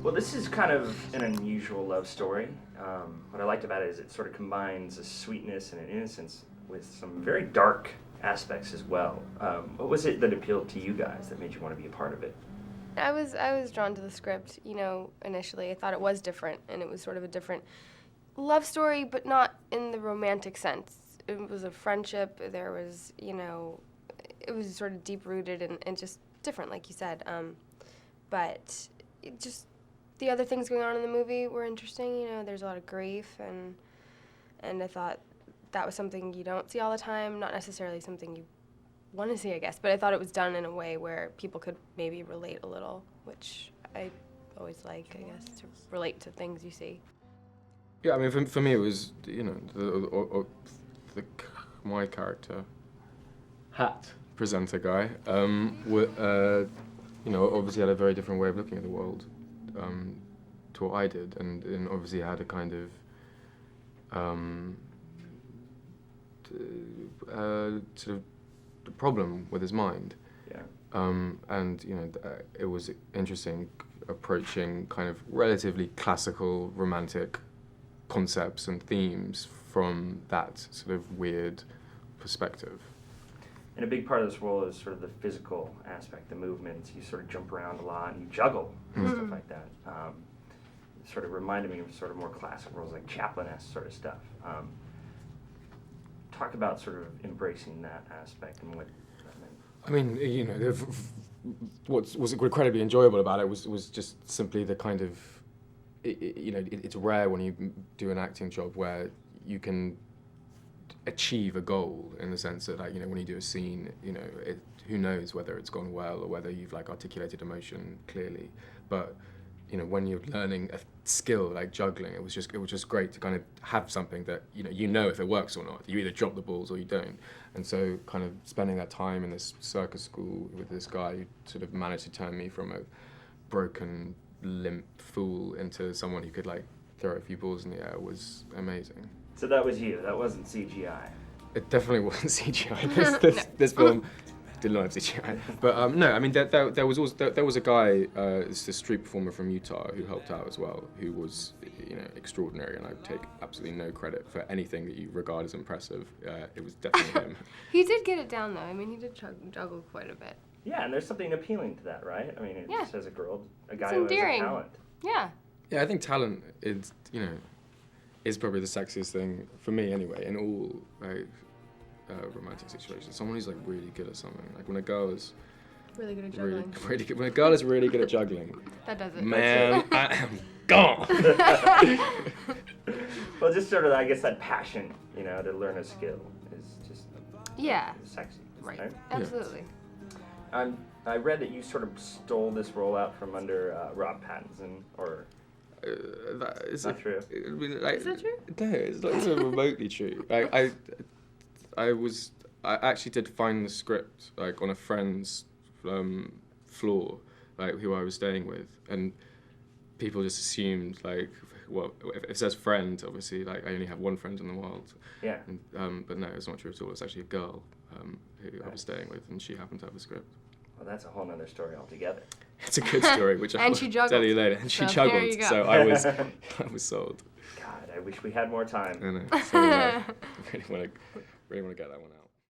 Well, this is kind of an unusual love story. What I liked about it is it sort of combines a sweetness and an innocence with some very dark aspects as well. What was it that appealed to you guys that made you want to be a part of it? I was drawn to the script, initially. I thought it was different, and it was sort of a different love story, but not in the romantic sense. It was a friendship. There was, it was sort of deep-rooted and just different, like you said. But it just the other things going on in the movie were interesting. There's a lot of grief, and I thought that was something you don't see all the time, not necessarily something you want to see, I guess, but I thought it was done in a way where people could maybe relate a little, which I always like, I guess, to relate to things you see. Yeah, I mean, for me it was, my character, Hat presenter guy, obviously had a very different way of looking at the world to what I did, and obviously had a kind of sort of problem with his mind. Yeah. It was interesting approaching kind of relatively classical romantic concepts and themes from that sort of weird perspective. And a big part of this role is sort of the physical aspect, the movements. You sort of jump around a lot and you juggle and stuff like that. It sort of reminded me of sort of more classic roles like Chaplin-esque sort of stuff. Talk about sort of embracing that aspect and what that meant. I mean, what was incredibly enjoyable about it was just simply the kind of, it's rare when you do an acting job where you can achieve a goal in the sense that, when you do a scene, who knows whether it's gone well or whether you've articulated emotion clearly, but when you're learning a skill like juggling, it was just great to kind of have something that if it works or not. You either drop the balls or you don't. And so kind of spending that time in this circus school with this guy who sort of managed to turn me from a broken, limp fool into someone who could throw a few balls in the air was amazing. So that was you. That wasn't CGI. It definitely wasn't CGI. This film did not have CGI. But no, I mean there was a guy, it's a street performer from Utah who helped out as well, who was extraordinary, and I take absolutely no credit for anything that you regard as impressive. It was definitely him. He did get it down though. I mean, he did juggle quite a bit. Yeah, and there's something appealing to that, right? I mean, it just as a girl, a guy It's who has a endearing. talent. Yeah. Yeah, I think talent is probably the sexiest thing for me anyway in all romantic situations. Someone who's really good at something. When a girl is Really good at juggling. really good, when a girl is really good at juggling, That does it. man, I am gone. Well, just sort of, I guess, that passion, to learn a skill is just sexy. Right. Absolutely. I read that you sort of stole this role out from under Rob Pattinson, or Is not true. I mean, Is that true? No, it's not even remotely true. I actually did find the script on a friend's floor, who I was staying with, and people just assumed if it says friend, obviously I only have one friend in the world. Yeah. And, but no, it's not true at all. It's actually a girl who I was staying with, and she happened to have the script. Well, that's a whole nother story altogether. It's a good story, which And I'll she juggled. tell you later. And she So there you juggled, go. so I was sold. God, I wish we had more time. I know. So I really want to get that one out.